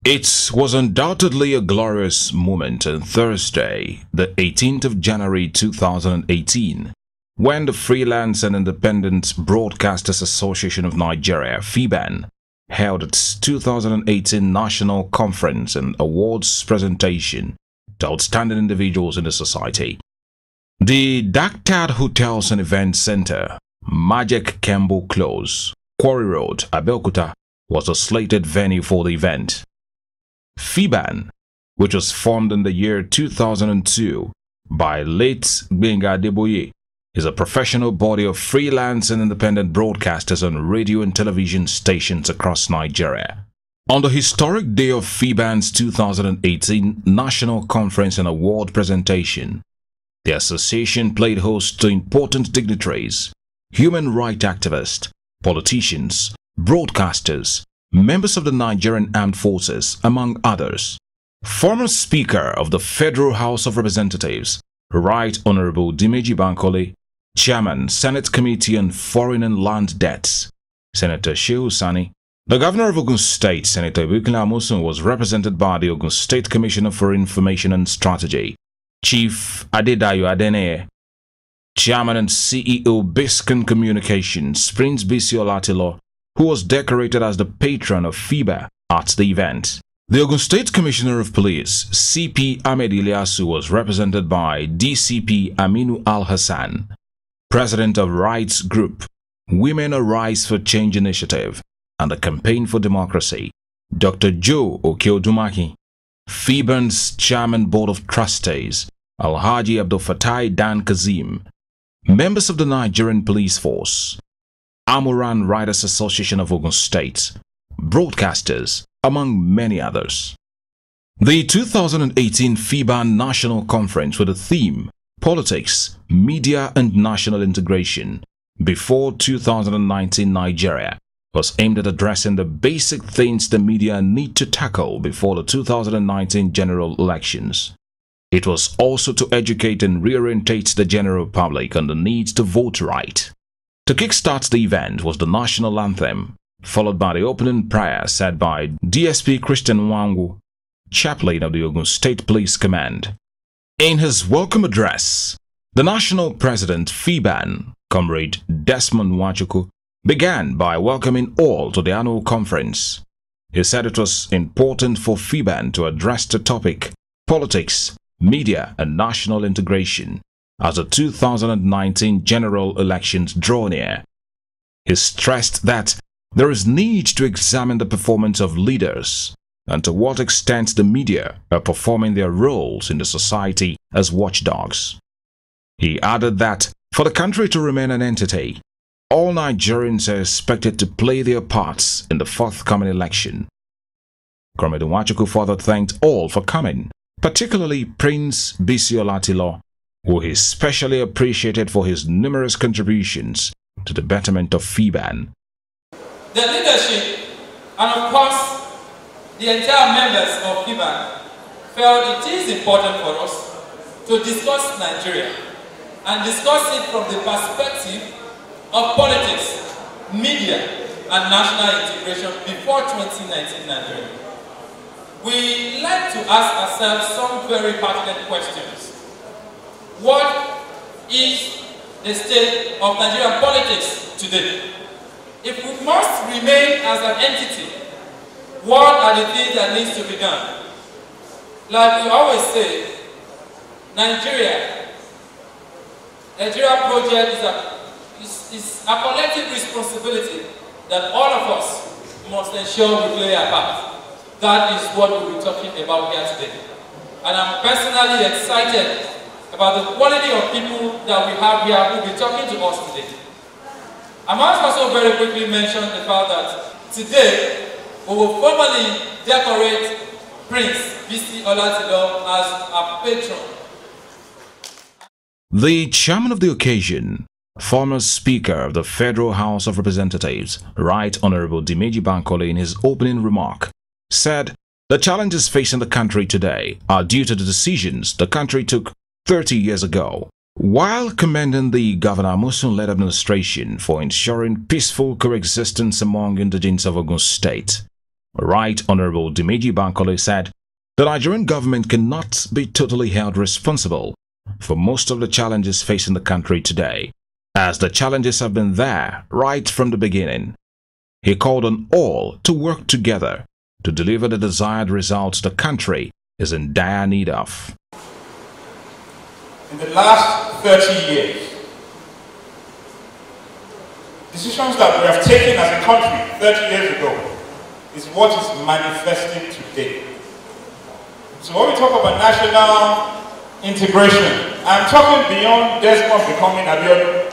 It was undoubtedly a glorious moment on Thursday, the 18th of January 2018, when the Freelance and Independent Broadcasters Association of Nigeria, Fiban, held its 2018 National Conference and Awards presentation to outstanding individuals in the society. The Dactad Hotels and Event Center, Magic Campbell Close, Quarry Road, Abeokuta, was the slated venue for the event. Fiban, which was formed in the year 2002 by late Gbenga Adeboye, is a professional body of freelance and independent broadcasters on radio and television stations across Nigeria. On the historic day of Fiban's 2018 National Conference and Award presentation, the association played host to important dignitaries, human rights activists, politicians, broadcasters, members of the Nigerian Armed Forces, among others. Former Speaker of the Federal House of Representatives, Right Honorable Dimeji Bankole, Chairman, Senate Committee on Foreign and Land Debts, Senator Shehu Sani, the Governor of Ogun State, Senator Abeokuta, was represented by the Ogun State Commissioner for Information and Strategy, Chief Adedayo Adeneye, Chairman and CEO Biscan Communications, Prince Bisi Olatilo, who was decorated as the patron of FIBA at the event. The Ogun State Commissioner of Police, CP Ahmed Ilyasu, was represented by DCP Aminu Al-Hassan, President of Rights Group, Women Arise for Change Initiative, and the Campaign for Democracy, Dr. Joe Okeodumaki, FIBAN's Chairman Board of Trustees, Alhaji Abdul Fatai Dan Kazim, members of the Nigerian Police Force, Amoran Riders Association of Ogun State, broadcasters, among many others. The 2018 Fiban National Conference with the theme Politics, Media and National Integration before 2019 Nigeria was aimed at addressing the basic things the media need to tackle before the 2019 general elections. It was also to educate and reorientate the general public on the need to vote right. To kickstart the event was the national anthem, followed by the opening prayer said by DSP Christian Nwangu, chaplain of the Ogun State Police Command. In his welcome address, the national president Fiban, Comrade Desmond Nwachukwu, began by welcoming all to the annual conference. He said it was important for Fiban to address the topic Politics, Media and National Integration as the 2019 general elections draw near. He stressed that there is need to examine the performance of leaders and to what extent the media are performing their roles in the society as watchdogs. He added that for the country to remain an entity, all Nigerians are expected to play their parts in the forthcoming election. Comrade Nwachukwu further thanked all for coming, particularly Prince Bisi Olatilo, who he specially appreciated for his numerous contributions to the betterment of Fiban. The leadership and of course the entire members of Fiban felt it is important for us to discuss Nigeria and discuss it from the perspective of politics, media and national integration before 2019 Nigeria. We like to ask ourselves some very pertinent questions. What is the state of Nigerian politics today? If we must remain as an entity, what are the things that needs to be done? Like we always say, Nigeria project is a collective responsibility that all of us must ensure we play our part. That is what we'll be talking about here today. And I'm personally excited about the quality of people that we have here who will be talking to us today. I must also very quickly mention the fact that today we will formally decorate Prince Bisi Olatilo as our patron. The chairman of the occasion, former Speaker of the Federal House of Representatives, Right Honorable Dimeji Bankole, in his opening remark, said the challenges facing the country today are due to the decisions the country took 30 years ago. While commending the Governor Musun-led administration for ensuring peaceful coexistence among indigenes of Ogun State, Right Honorable Dimeji Bankole said, the Nigerian government cannot be totally held responsible for most of the challenges facing the country today, as the challenges have been there right from the beginning. He called on all to work together to deliver the desired results the country is in dire need of. In the last 30 years, decisions that we have taken as a country 30 years ago is what is manifesting today. So when we talk about national integration, I'm talking beyond Desmond becoming Abeokuta.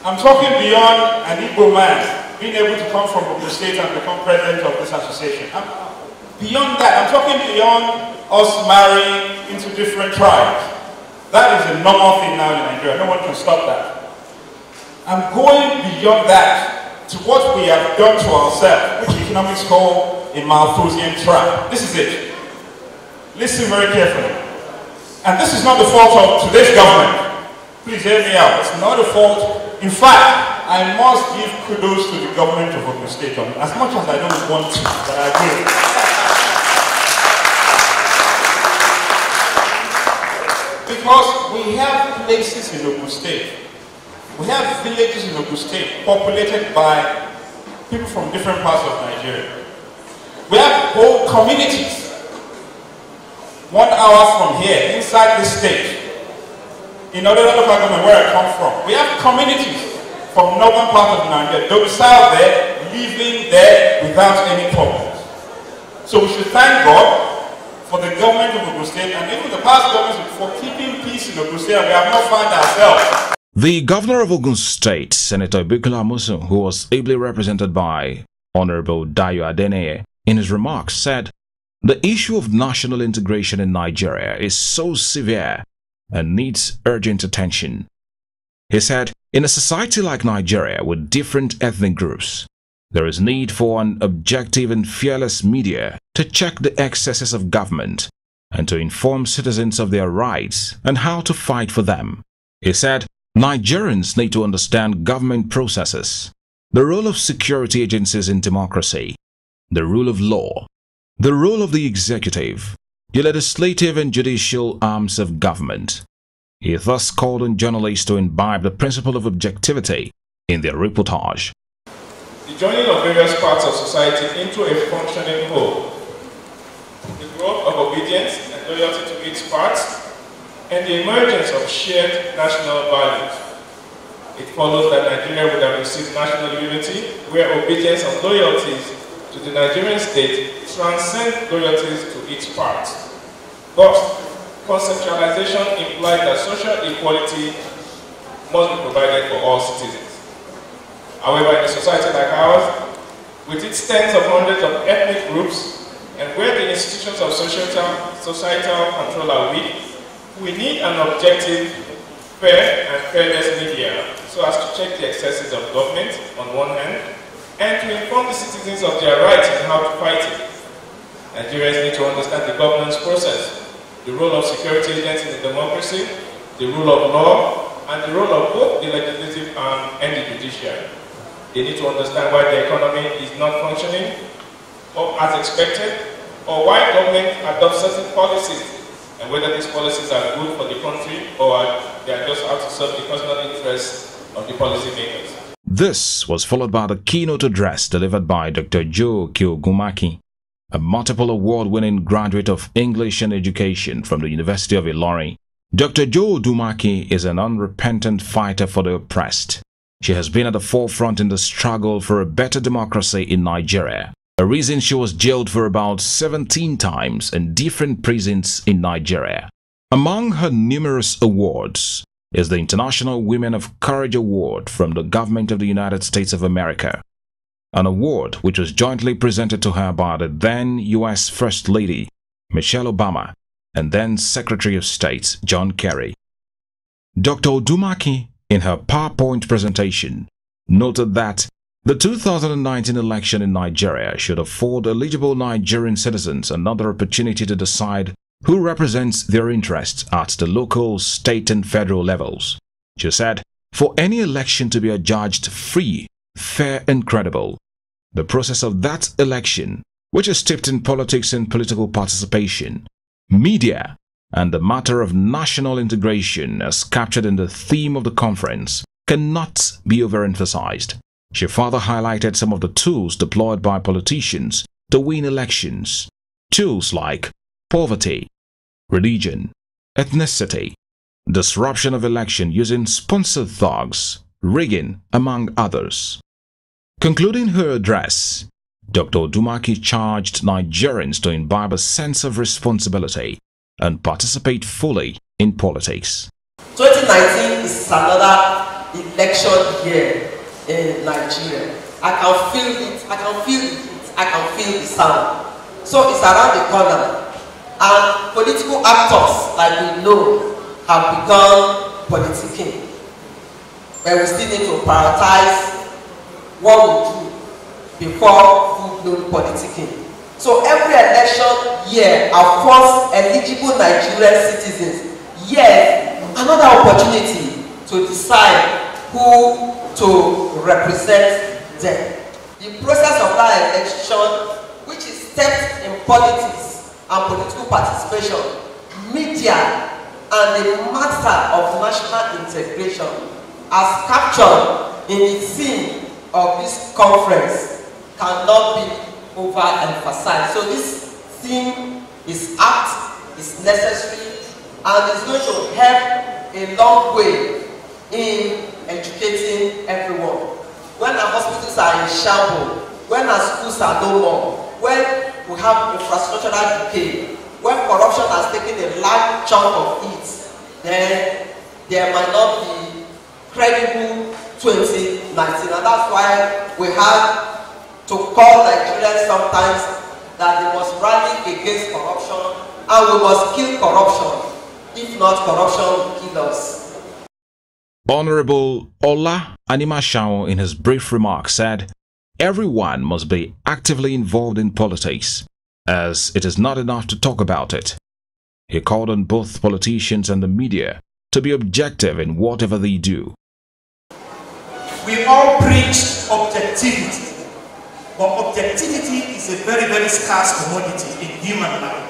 I'm talking beyond an Igbo man being able to come from Ogun State and become president of this association. Beyond that, I'm talking beyond us marrying into different tribes. That is a normal thing now in Nigeria. No one can stop that. I'm going beyond that to what we have done to ourselves, which economics call a Malthusian trap. This is it. Listen very carefully. And this is not the fault of today's government. Please hear me out. It's not a fault. In fact, I must give kudos to the government of Ogun State, as much as I don't want to, but I will. Because we have places in Ogun State, we have villages in Ogun State populated by people from different parts of Nigeria. We have whole communities 1 hour from here, inside this state. In other local government where I come from, we have communities from northern part of Nigeria, domicile there, living there without any problems. So we should thank God for the government of Ogun State and even the past governments for keeping peace in Ogun State, and we have not found ourselves. The governor of Ogun State, Senator Abeokuta, who was ably represented by Honorable Dayo Adeneye, in his remarks said, the issue of national integration in Nigeria is so severe and needs urgent attention. He said, in a society like Nigeria with different ethnic groups, there is need for an objective and fearless media to check the excesses of government and to inform citizens of their rights and how to fight for them. He said, Nigerians need to understand government processes, the role of security agencies in democracy, the rule of law, the role of the executive, the legislative and judicial arms of government. He thus called on journalists to imbibe the principle of objectivity in their reportage. The joining of various parts of society into a functioning whole, the growth of obedience and loyalty to its parts, and the emergence of shared national values. It follows that Nigeria would have received national unity, where obedience and loyalties to the Nigerian state transcend loyalties to its parts. Thus, conceptualization implies that social equality must be provided for all citizens. However, in a society like ours, with its tens of hundreds of ethnic groups, and where the institutions of societal control are weak, we need an objective, fair and fairness media so as to check the excesses of government on one hand, and to inform the citizens of their rights and how to fight it. Nigerians need to understand the governance process, the role of security agents in the democracy, the rule of law, and the role of both the legislative arm and the judiciary. They need to understand why the economy is not functioning or as expected, or why government adopts certain policies, and whether these policies are good for the country or they are just out to serve the personal interests of the policymakers. This was followed by the keynote address delivered by Dr. Joe Kyogumaki, a multiple award-winning graduate of English and Education from the University of Ilorin. Dr. Joe Dumaki is an unrepentant fighter for the oppressed. She has been at the forefront in the struggle for a better democracy in Nigeria, a reason she was jailed for about 17 times in different prisons in Nigeria. Among her numerous awards is the International Women of Courage Award from the government of the United States of America, an award which was jointly presented to her by the then U.S. First Lady, Michelle Obama, and then Secretary of State, John Kerry. Dr. Odumaki, in her PowerPoint presentation, noted that the 2019 election in Nigeria should afford eligible Nigerian citizens another opportunity to decide who represents their interests at the local, state and federal levels. She said, for any election to be adjudged free, fair and credible, the process of that election which is steeped in politics and political participation, media, and the matter of national integration as captured in the theme of the conference cannot be overemphasized. She further highlighted some of the tools deployed by politicians to win elections. Tools like poverty, religion, ethnicity, disruption of election using sponsored thugs, rigging, among others. Concluding her address, Dr. Odumaki charged Nigerians to imbibe a sense of responsibility and participate fully in politics. 2019 is another election year in Nigeria. I can feel it, I can feel the heat, I can feel the sound. So it's around the corner. And political actors, like we know, have begun politicking. But we still need to prioritize what we do before full-blown politicking. So every election year affords eligible Nigerian citizens yet another opportunity to decide who to represent them. The process of that election, which is steeped in politics and political participation, media, and the matter of national integration, as captured in the theme of this conference, cannot be overemphasized. So this theme is apt, is necessary, and is going to help a long way in educating everyone. When our hospitals are in shambles, when our schools are no more, when we have infrastructural decay, when corruption has taken a large chunk of it, then there might not be credible 2019. And that's why we have to call Nigerians sometimes that they must rally against corruption and we must kill corruption. If not, corruption will kill us. Honorable Ola Animashao, in his brief remarks, said, "Everyone must be actively involved in politics, as it is not enough to talk about it." He called on both politicians and the media to be objective in whatever they do. We all preach objectivity, but objectivity is a very, very scarce commodity in human life.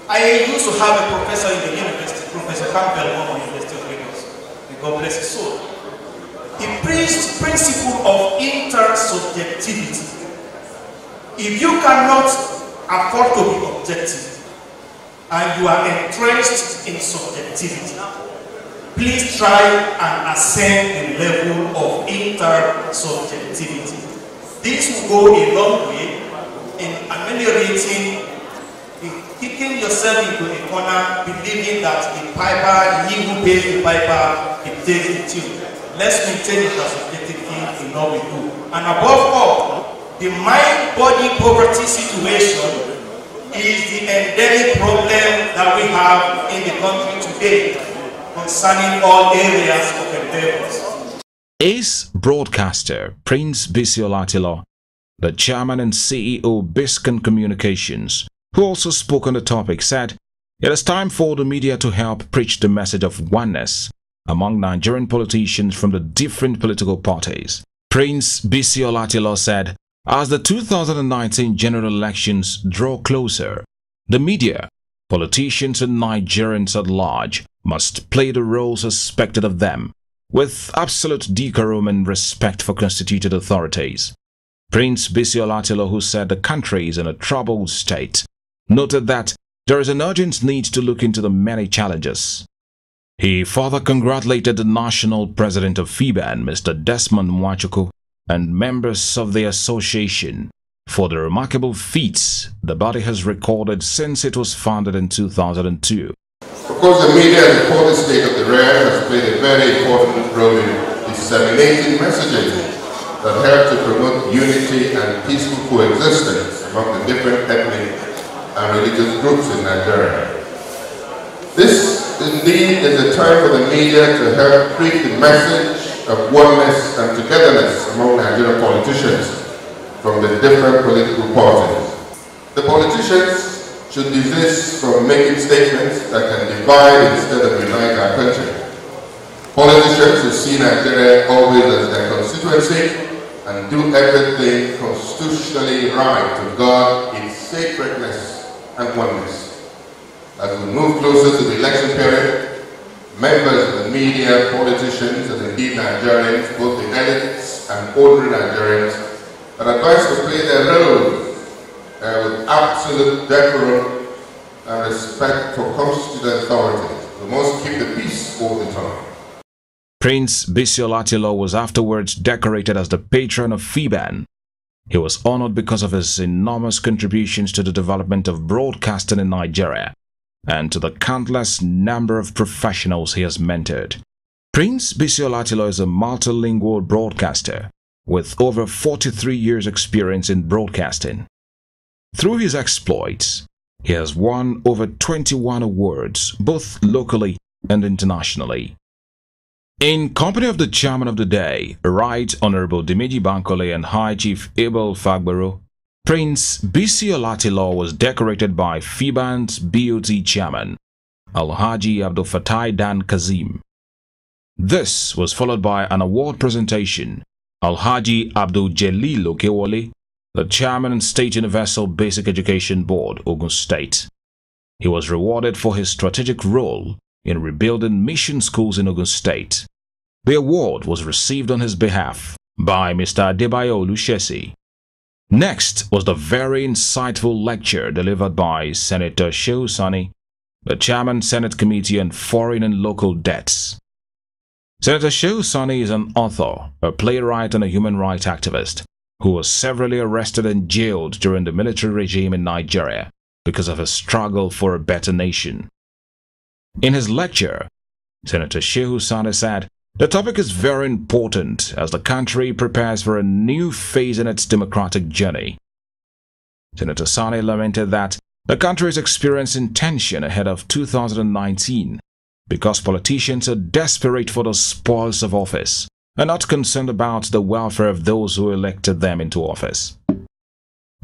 I used to have a professor in the university, Professor Campbell, from the University of Lagos. May God bless his soul. He preached the principle of intersubjectivity. If you cannot afford to be objective and you are entrenched in subjectivity, please try and ascend the level of intersubjectivity. This will go a long way in ameliorating, kicking yourself into a corner, believing that the piper, he who pays the piper, he takes the tune. Let's maintain intersubjectivity in all we do. And above all, the mind-body poverty situation is the endemic problem that we have in the country today concerning all areas of endeavors. Ace broadcaster Prince Bisi Olatilo, the chairman and CEO Biscan Communications, who also spoke on the topic, said it is time for the media to help preach the message of oneness among Nigerian politicians from the different political parties. Prince Bisi Olatilo said, as the 2019 general elections draw closer, the media, politicians and Nigerians at large must play the roles expected of them with absolute decorum and respect for constituted authorities. Prince Bisi Olatilo, who said the country is in a troubled state, noted that there is an urgent need to look into the many challenges. He further congratulated the national president of Fiban, Mr. Desmond Mwachukwu, and members of the association for the remarkable feats the body has recorded since it was founded in 2002. Of course, the media and the policy state of the realm has played a very important role in disseminating messages that help to promote unity and peaceful coexistence among the different ethnic and religious groups in Nigeria. This indeed is a time for the media to help preach the message of oneness and togetherness among Nigerian politicians from the different political parties. The politicians should desist from making statements that can divide instead of unite our country. Politicians who see Nigeria always as their constituency and do everything constitutionally right to guard its sacredness and oneness. As we move closer to the election period, members of the media, politicians, and indeed Nigerians, both the elites and ordinary Nigerians, are advised to play their roles with absolute decorum and respect for constituted authority. We must keep the peace all the time. Prince Bisi Olatilo was afterwards decorated as the patron of Fiban. He was honored because of his enormous contributions to the development of broadcasting in Nigeria and to the countless number of professionals he has mentored. Prince Bisi Olatilo is a multilingual broadcaster with over 43 years' experience in broadcasting. Through his exploits, he has won over 21 awards, both locally and internationally. In company of the chairman of the day, Right Honorable Dimeji Bankole and High Chief Abel Fagbaro, Prince Bisi Olatilo was decorated by Fiban's BOT chairman, Alhaji Abdul Fatai Dan Kazim. This was followed by an award presentation. Alhaji Abdul Jalil Okewole, the chairman State Universal Basic Education Board, Ogun State. He was rewarded for his strategic role in rebuilding mission schools in Ogun State. The award was received on his behalf by Mr. Adebayo Olushesi. Next was the very insightful lecture delivered by Senator Shehu Sani, the chairman Senate Committee on Foreign and Local Debts. Senator Shehu Sani is an author, a playwright and a human rights activist who was severally arrested and jailed during the military regime in Nigeria because of his struggle for a better nation. In his lecture, Senator Shehu Sani said, "The topic is very important as the country prepares for a new phase in its democratic journey." Senator Sani lamented that the country is experiencing tension ahead of 2019 because politicians are desperate for the spoils of office and not concerned about the welfare of those who elected them into office.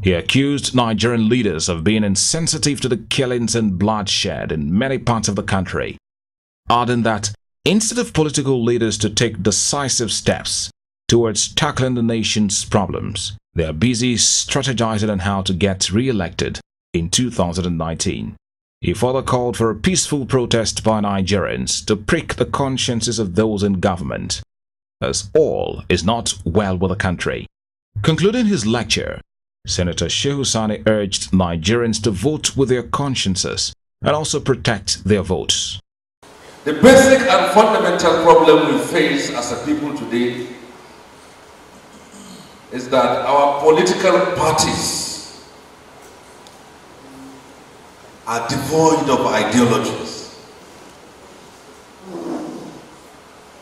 He accused Nigerian leaders of being insensitive to the killings and bloodshed in many parts of the country, adding that instead of political leaders to take decisive steps towards tackling the nation's problems, they are busy strategizing on how to get re-elected in 2019. He further called for a peaceful protest by Nigerians to prick the consciences of those in government, as all is not well with the country. Concluding his lecture, Senator Shehu Sani urged Nigerians to vote with their consciences and also protect their votes. The basic and fundamental problem we face as a people today is that our political parties are devoid of ideologies.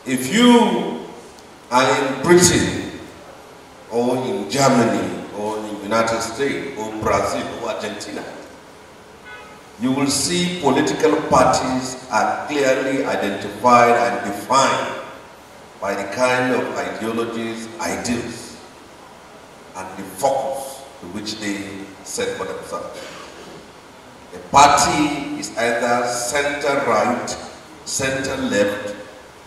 If you are in Britain or in Germany or in the United States or Brazil or Argentina, you will see political parties are clearly identified and defined by the kind of ideologies, ideals, and the focus to which they set for themselves. A party is either center-right, center-left,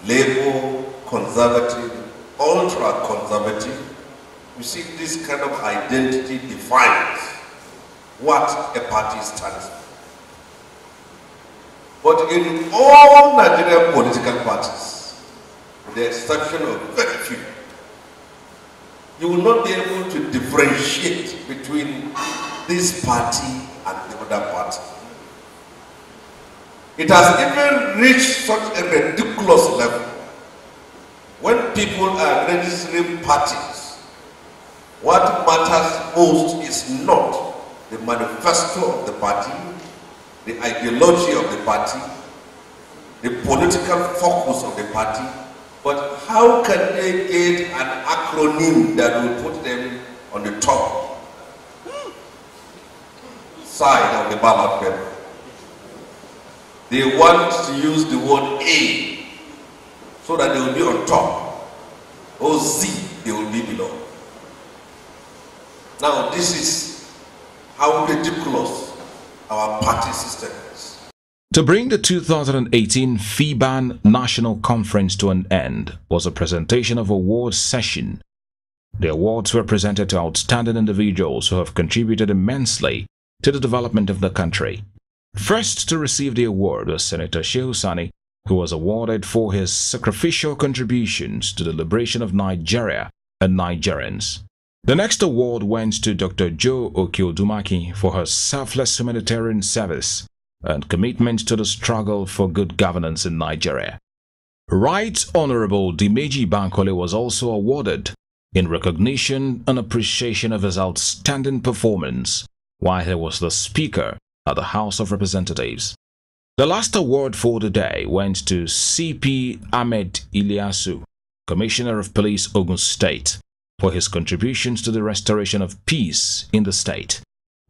Labour, conservative, ultra-conservative. You see, this kind of identity defines what a party stands for. But in all Nigerian political parties, with the exception of very few, you will not be able to differentiate between this party and the other party. It has even reached such a ridiculous level when people are registering parties. What matters most is not the manifesto of the party, the ideology of the party, the political focus of the party, but how can they get an acronym that will put them on the top side of the ballot paper? They want to use the word A so that they will be on top, or Z, they will be below. Now, this is how ridiculous our party system is. To bring the 2018 Fiban National Conference to an end was a presentation of awards session The awards were presented to outstanding individuals who have contributed immensely to the development of the country. First to receive the award was Senator Shehu Sani, who was awarded for his sacrificial contributions to the liberation of Nigeria and Nigerians. The next award went to Dr. Joe Okiodumaki for her selfless humanitarian service and commitment to the struggle for good governance in Nigeria. Right Honorable Dimeji Bankole was also awarded in recognition and appreciation of his outstanding performance while he was the Speaker at the House of Representatives. The last award for the day went to CP Ahmed Ilyasu, Commissioner of Police, Ogun State, for his contributions to the restoration of peace in the state.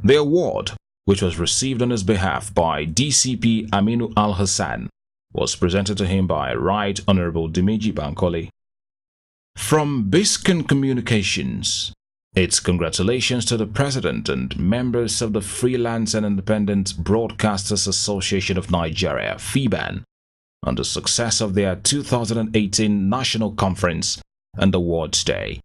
The award, which was received on his behalf by DCP Aminu Al-Hassan, was presented to him by Right Honorable Dimeji Bankole. From Biscan Communications, its congratulations to the President and members of the Freelance and Independent Broadcasters Association of Nigeria, Fiban, on the success of their 2018 National Conference and Awards Day.